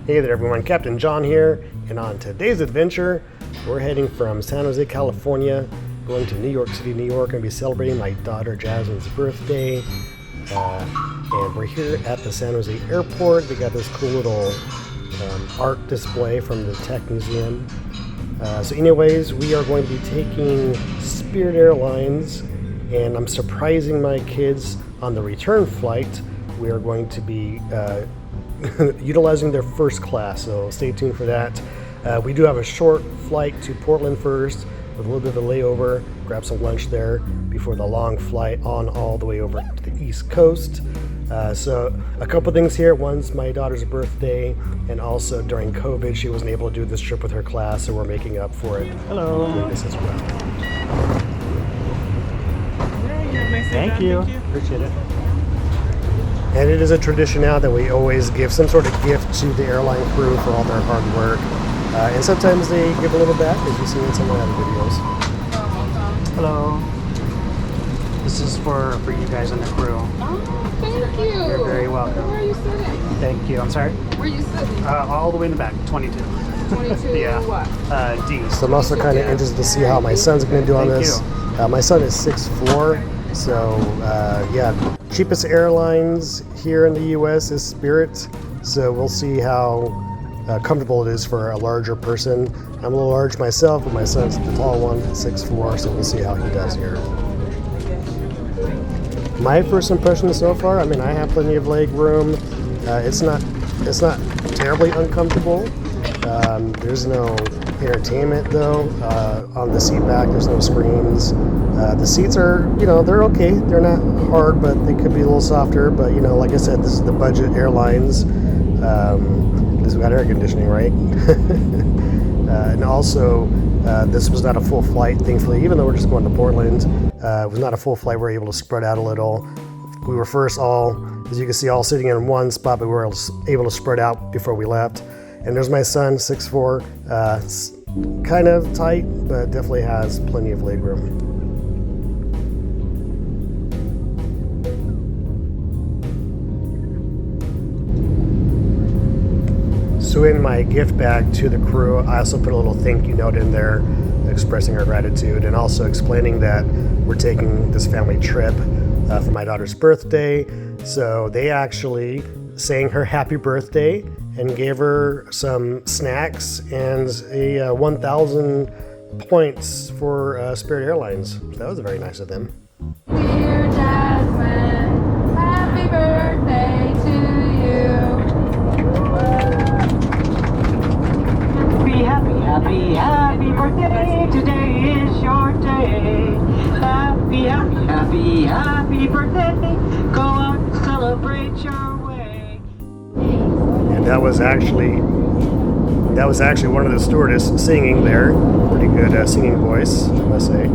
Hey there everyone, Captain John here, and on today's adventure, we're heading from San Jose, California, going to New York City, New York. I'm going to be celebrating my daughter Jasmine's birthday, and we're here at the San Jose airport. They got this cool little art display from the Tech Museum. So anyways, we are going to be taking Spirit Airlines, and I'm surprising my kids on the return flight. We are going to be utilizing their first class, so stay tuned for that. We do have a short flight to Portland first with a little bit of a layover, grab some lunch there before the long flight on all the way over to the East Coast. So a couple things here. One's my daughter's birthday, and also during COVID she wasn't able to do this trip with her class, so we're making up for it. Hello. Doing this as well. Thank you. Appreciate it. And it is a tradition now that we always give some sort of gift to the airline crew for all their hard work. And sometimes they give a little back, as you see in some of the other videos. Hello. This is for you guys on the crew. Oh, thank you. You're very welcome. Where are you sitting? Thank you. I'm sorry? Where are you sitting? All the way in the back, 22. 22 Yeah. what? D. So I'm also kind of interested to see how my son's going to do on Thank this. My son is 6'4", so yeah. Cheapest airlines here in the U.S. is Spirit, so we'll see how comfortable it is for a larger person. I'm a little large myself, but my son's the tall one, 6'4", so we'll see how he does here. My first impression so far, I mean, I have plenty of leg room. It's not terribly uncomfortable. There's no entertainment though. On the seat back, there's no screens. The seats are, they're okay. They're not hard, but they could be a little softer. But like I said, this is the budget airlines. This has got air conditioning, right? And also, this was not a full flight, thankfully. Even though we're just going to Portland, it was not a full flight. We were able to spread out a little. We were first all, as you can see, all sitting in one spot, but we were able to spread out before we left. And there's my son, 6'4", kind of tight, but definitely has plenty of leg room. So in my gift bag to the crew, I also put a little thank you note in there expressing our gratitude and also explaining that we're taking this family trip for my daughter's birthday. So they actually sang her happy birthday and gave her some snacks and a 1,000 points for Spirit Airlines. So that was very nice of them. Dear Jasmine, happy birthday to you. Happy birthday, today is your day. Happy birthday, go out and celebrate your way. And that was actually one of the stewardess singing there. Pretty good singing voice, I must say.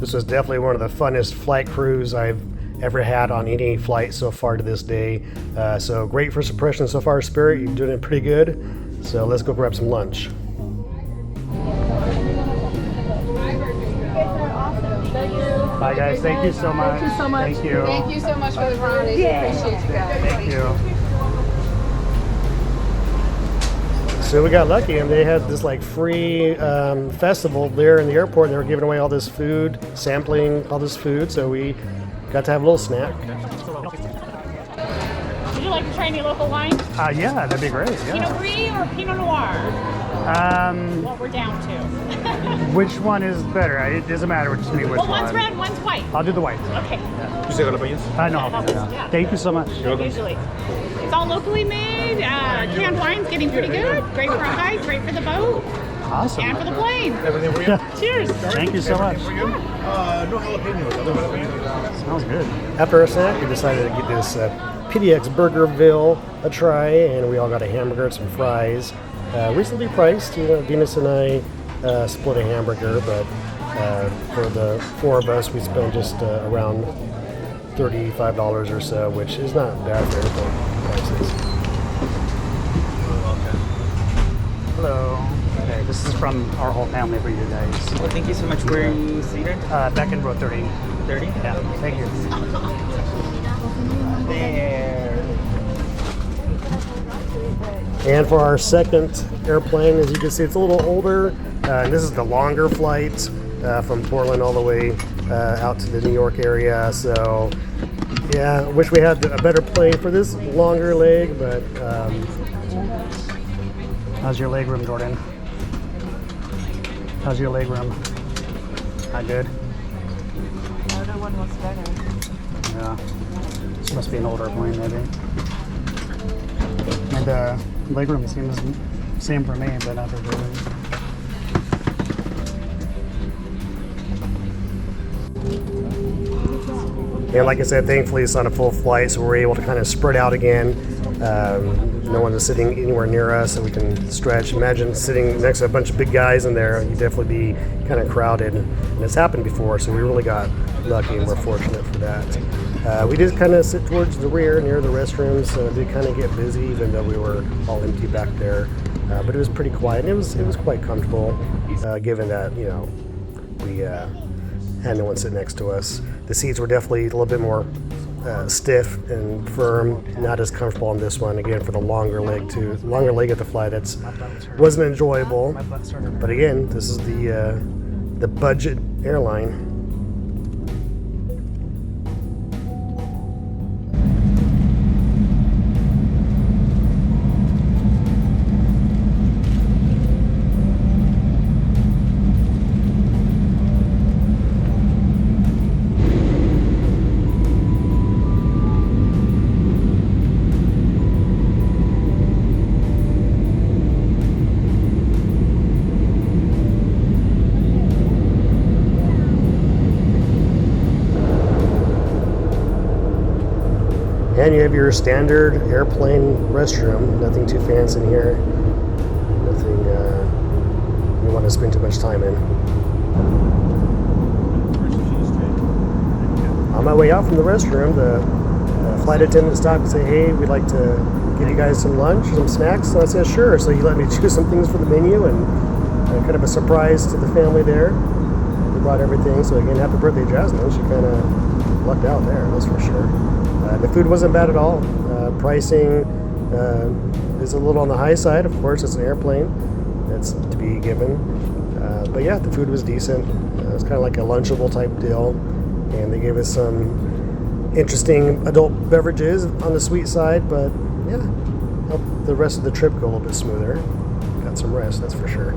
This was definitely one of the funnest flight crews I've ever had on any flight so far to this day. So great first impression so far, Spirit. You're doing it pretty good. So let's go grab some lunch. Bye guys. Thank you so much. Thank you so much. Thank you. Thank you so much for the brownies. Appreciate you guys. Thank you. So we got lucky, and they had this like free festival there in the airport. They were giving away all this food, sampling all this food. So we got to have a little snack. Would you like to try any local wine? Yeah, that'd be great. Yeah. Pinot Gris or Pinot Noir? What we're down to. Which one is better? It doesn't matter to me which Well, one. one's red, one's white. I'll do the white. Okay. No. Yeah. Thank you so much. Usually. It's all locally made. Canned wine's getting pretty good. Great for a hike, great for the boat. Awesome. And for the plane. Everything for you? Cheers. Thank you so much. No jalapenos. Other jalapenos. Sounds good. After our snack, we decided to get this PDX Burgerville a try, and we all got a hamburger and some fries. Reasonably priced. Venus and I split a hamburger, but for the 4 of us, we spent just around $35 or so, which is not bad for airport prices. Hello. Okay, this is from our whole family for you guys. Well, thank you so much. Where are you seated? Back in row 30. 30? Yeah, thank you. There. And for our second airplane, as you can see, it's a little older. This is the longer flight from Portland all the way out to the New York area. So, yeah, I wish we had a better plane for this longer leg, but How's your leg room, Jordan? How's your leg room? Not good? The other one was better. Yeah. This must be an older plane, maybe. And the leg room seems same for me, but not for Jordan. And like I said, thankfully it's on a full flight, so we're able to kind of spread out again. No one is sitting anywhere near us, so we can stretch. Imagine sitting next to a bunch of big guys in there. You'd definitely be kind of crowded. And it's happened before, so we really got lucky and we're fortunate for that. We did kind of sit towards the rear near the restrooms, so it did kind of get busy, even though we were all empty back there. But it was pretty quiet, and it was quite comfortable, given that, we had no one sit next to us. The seats were definitely a little bit more stiff and firm, not as comfortable on this one. Again, for the longer leg of the flight, it wasn't enjoyable. But again, this is the budget airline. And you have your standard airplane restroom. Nothing too fancy in here. Nothing you want to spend too much time in. On my way out from the restroom, the flight attendant stopped and said, "Hey, we'd like to give you guys some lunch, some snacks." So I said, "Sure." So he let me choose some things for the menu, and kind of a surprise to the family there. They brought everything. So again, happy birthday, Jasmine. She kind of lucked out there, that's for sure. The food wasn't bad at all. Pricing is a little on the high side. Of course, it's an airplane. That's to be given. But yeah, the food was decent. It was kind of like a Lunchable type deal. And they gave us some interesting adult beverages on the sweet side. But yeah, helped the rest of the trip go a little bit smoother. Got some rest, that's for sure.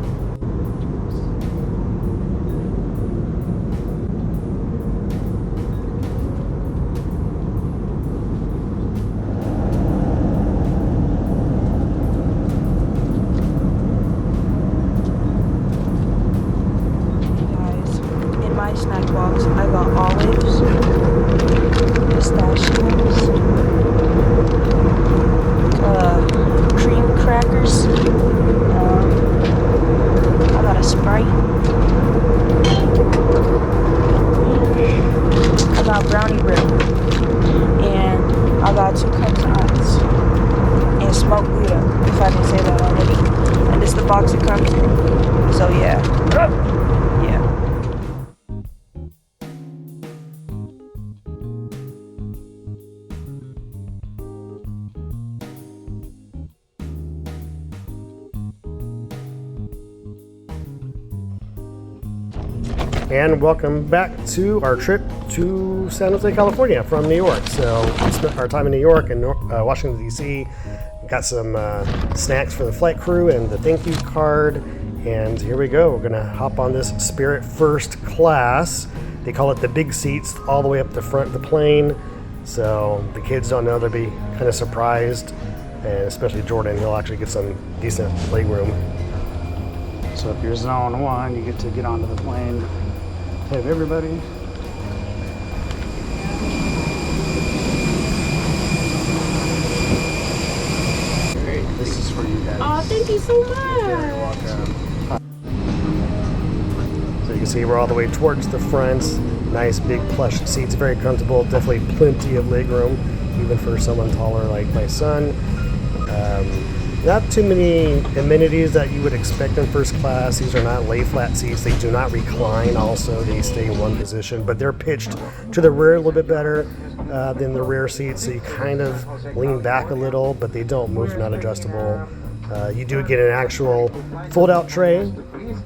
Snack box. I got olives, pistachios, cream crackers. I got a Sprite. I got brownie bread, and I got 2 cups of ice and smoked Gouda. If I didn't say that already, and this is the box it comes in. So yeah. And welcome back to our trip to San Jose, California from New York. So we spent our time in New York and Washington, D.C. Got some snacks for the flight crew and the thank you card. And here we go. We're going to hop on this Spirit First Class. They call it the big seats all the way up the front of the plane. So the kids don't know. They'll be kind of surprised. And especially Jordan, he'll actually get some decent leg room. So if you're zone 1, you get to get onto the plane. Have everybody. you so much. So you can see we're all the way towards the front. Nice big plush seats, very comfortable. Definitely plenty of leg room, even for someone taller like my son. Not too many amenities that you would expect in first class. These are not lay flat seats. They do not recline also. They stay in one position, but they're pitched to the rear a little bit better than the rear seats. So you kind of lean back a little, but they don't move, not adjustable. You do get an actual fold-out tray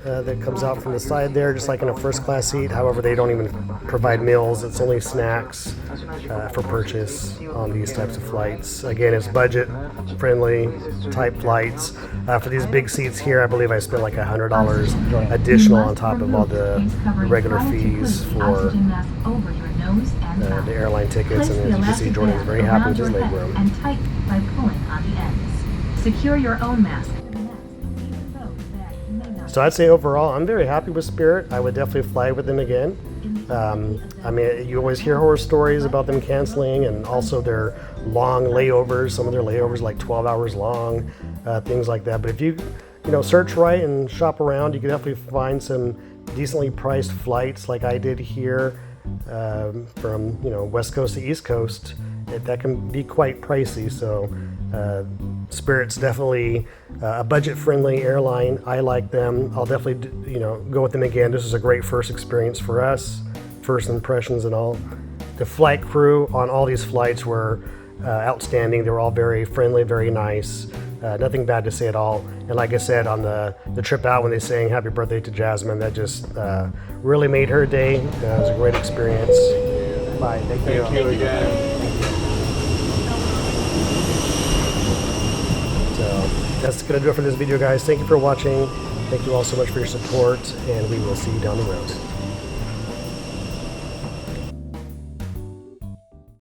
that comes out from the side there, just like in a first class seat. However, they don't even provide meals. It's only snacks for purchase on these types of flights. Again, it's budget friendly type flights. For these big seats here, I believe I spent like $100 additional on top of all the regular fees for the airline tickets. And as you can see, Jordan's very happy with his leg room. And tight by pulling on the ends. Secure your own mask. So I'd say overall, I'm very happy with Spirit. I would definitely fly with them again. I mean, you always hear horror stories about them canceling, and also their long layovers. Some of their layovers like 12 hours long, things like that. But if you search right and shop around, you can definitely find some decently priced flights like I did here from West Coast to East Coast. That can be quite pricey. So Spirit's definitely a budget-friendly airline. I like them. I'll definitely go with them again. This is a great first experience for us, first impressions and all. The flight crew on all these flights were outstanding. They were all very friendly, very nice. Nothing bad to say at all. And like I said, on the trip out when they sang happy birthday to Jasmine, that just really made her day. It was a great experience. Bye. Thank you. Thank you again. So that's going to do it for this video, guys. Thank you for watching. Thank you all so much for your support, and we will see you down the road.